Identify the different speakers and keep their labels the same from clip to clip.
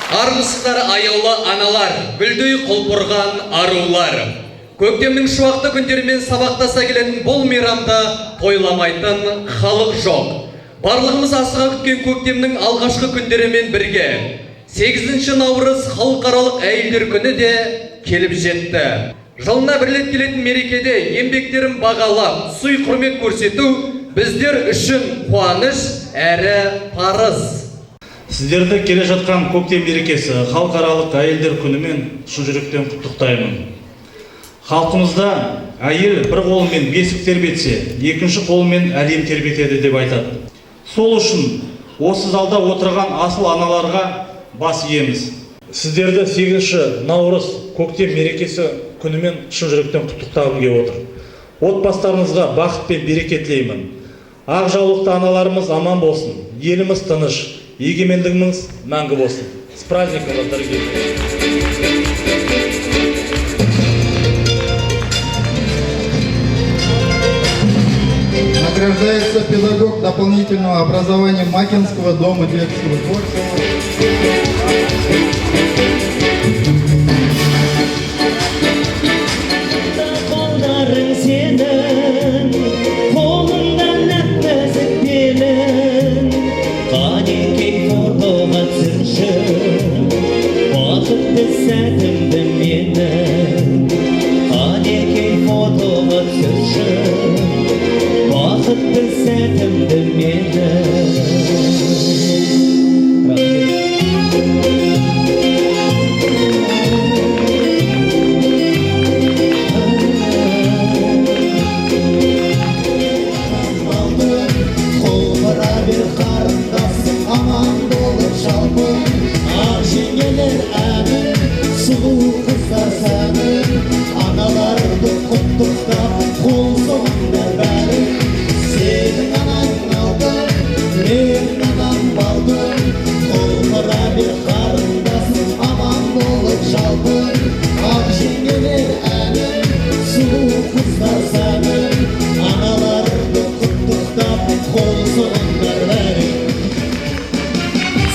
Speaker 1: Армысыздар аяулы аналар, гүлдей құлпырған арулар. Көктемнің шуақты күндерімен сабақтаса келетін бұл мейрамда тойламайтын халық жоқ. Барлығымыз асыға күткен көктемнің алғашқы күндерімен бірге 8 наурыз халықаралық әйелдер күні де келіп жетті. Жылына бір рет келетін мерекеде еңбектерін бағалап, сый құрмет көрсету біздер үшін қуаныш әрі парыз.
Speaker 2: Сіздерді келе жатқан көктем мерекесі халықаралық әйелдер күнімен шын жүректен құттықтаймын. Халқымызда әйел бір қолымен бесік тербетсе, екінші қолымен әлем тербетеді деп айтады. Сол үшін осы залда отырған асыл аналарға бас иеміз. Сіздерді 8 наурыз көктем мерекесі күнімен шын жүректен құттықтағым келіп отыр. Отбасыларыңызға бақыт пен береке тілеймін. Ақ жаулықты аналарымыз аман болсын, еліміз тыныш, егемендігіміз мәңгі болсын. С праздником вас, дорогие!
Speaker 3: Награждается педагог дополнительного образования Макинского дома детского творчества.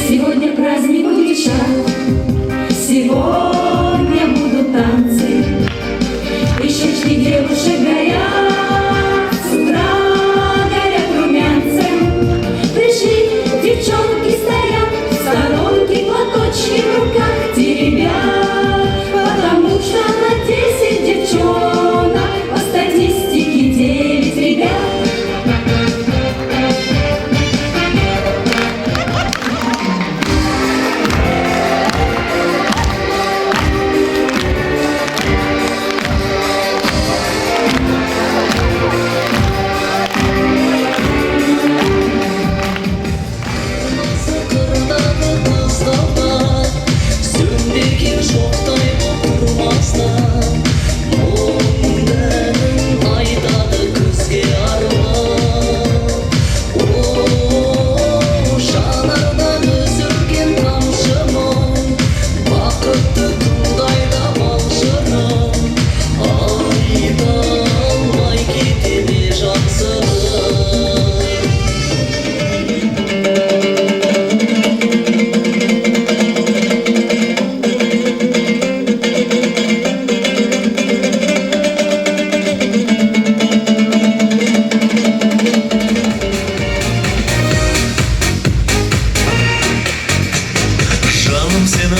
Speaker 4: Сегодня праздник утешат, сегодня будут танцы, и щечки девушек горят, с утра горят румянцем. Пришли девчонки, стоят в сторонке, платочки в руках теребят, потому что на 10 девчонок по статистике 9 ребят.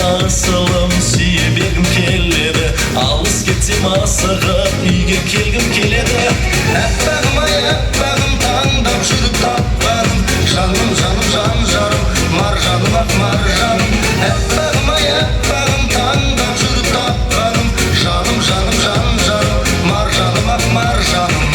Speaker 5: Асылым сүйбегім келеді, алыс кетсем асығып үйге келгім келеді. Әппағым ай әппағым, таңдап жүріп тапқаным, жаным жаным жан жарым, маржаным ақ маржаным. Әппағым ай әппағым, таңдап жүріп тапқаным, жаным жаным жан жарым, маржаным ақ маржаным.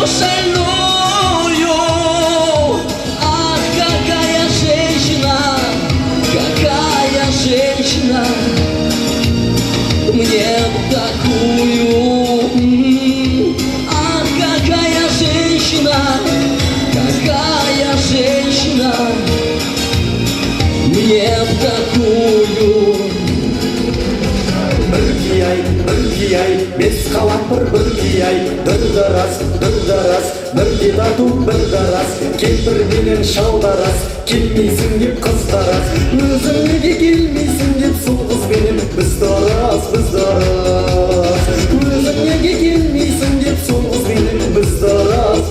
Speaker 5: шальную. Ах, какая женщина мне такую. Ах, какая женщина мне такую.
Speaker 6: Bir kiyay, bes kalampır bir kiyay. Dırdaras, bir didatu bir daras. Kempir bilen şaldaras, kelmeysin dep kızdaras. Özün nege kelmeysin dep sul kız benim biz daras. Özün nege kelmeysin dep sul kız benim biz daras.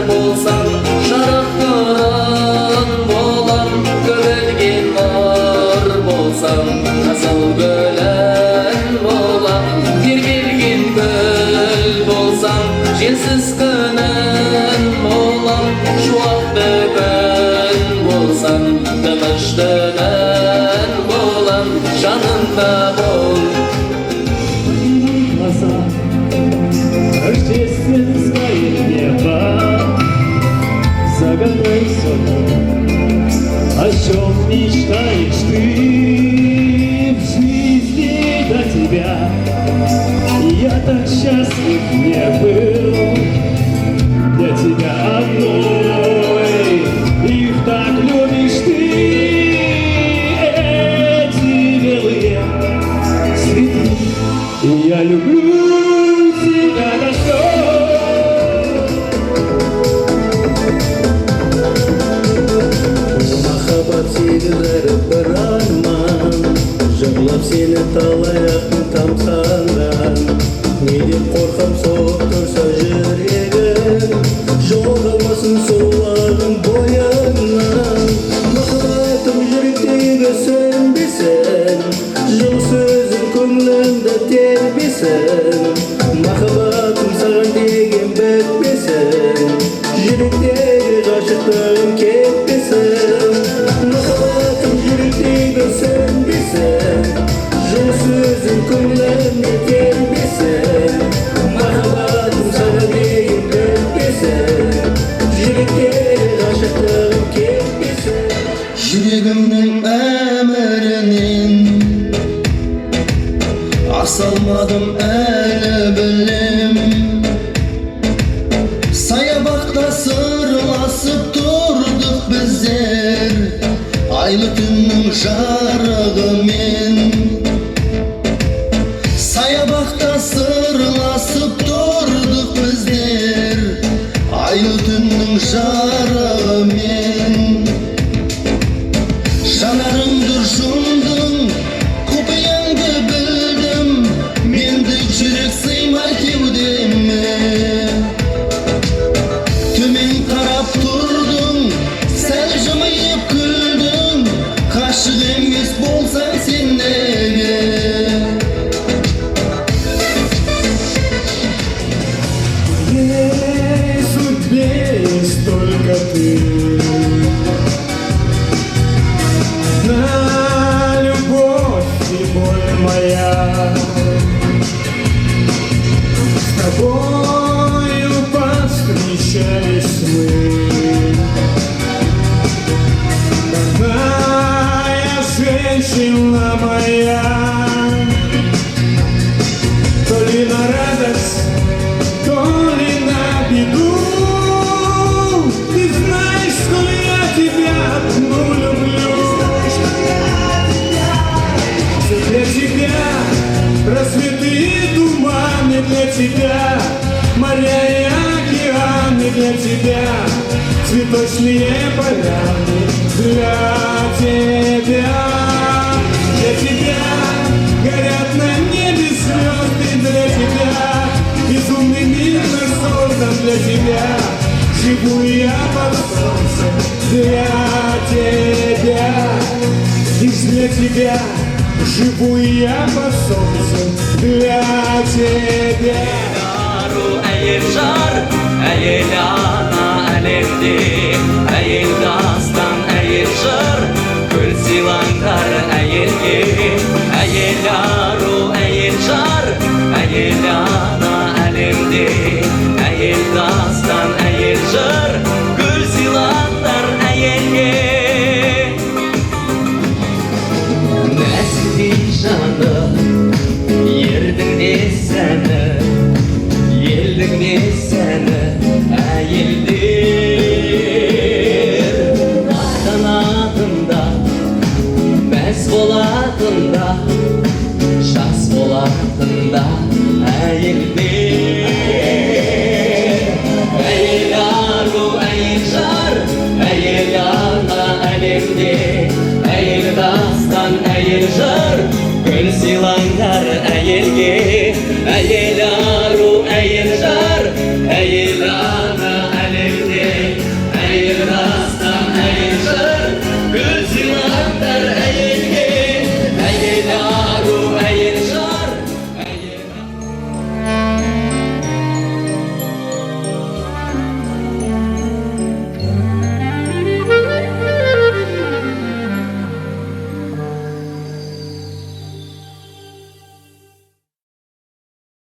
Speaker 5: Болсам жарықтырын болам, көгілген нұр болсам, қызыл гүлін болам, тербелген гүл болсам, желсіз күнін болам, шуақты күн болсам, тыныш түнін болам, жанында бол.
Speaker 7: Рождественское небо, загадай сон, о чем мечтаешь ты в жизни до тебя. Я так счастлив не был для тебя одной, их так любишь ты, эти белые цветы. И я люблю тебя до слез.
Speaker 6: Махаббат сегіздері бір арман, жырлап сені талай ақтың тамсандан. Неден қорқам соғып тұрса жүрегім, жоғалмасын солағын бойыңнан. Махаббатым жүректегі сөнбесін, жылы сөзің көңілімді тербесін. Махаббатым саған деген бітпесін, жүректегі ғашықтығым кетпесін. Махаббатым жүректегі сөнбесін, жылы сөзің көңілімді тербесін. Махаббатым саған деген бітпесін, жүректегі ғашықтығым кетпесін. Жүрегімнің әмірінен асалмадым әлі білем. Саябақта сырласып тұрдық біздер, айлы түннің жарығымен. Саябақта сырласып тұрдық біздер, айлы түннің жарығымен. Жанарымды жұмдың, құпияңды білдім, мендік жүрек сыймай кеудеме. Төмен қарап тұрдың, сәл жымиып күлдің, ғашық емес болсаң сен неге?
Speaker 7: В моей судьбе есть только ты. На любовь и боль моя, с тобою повстречались мы. Родная женщина моя, то ли на радость, то ли на беду. Ты знаешь, что я тебя одну люблю. Для тебя рассветы и туманы, для тебя моря и океаны, для тебя цветочные поляны, для тебя горят на небе звезды, для тебя безумный мир наш создан, для тебя живу я под солнцем, для тебя, лишь для тебя живу я под солнцем, для тебя.
Speaker 5: Әйел жар, әйел ана әлемде, әйел дастан, әйел жыр, гүл сыйлаңдар әйелге. Әйел ару, әйел жар, әйел ана әлемде.
Speaker 1: сыйла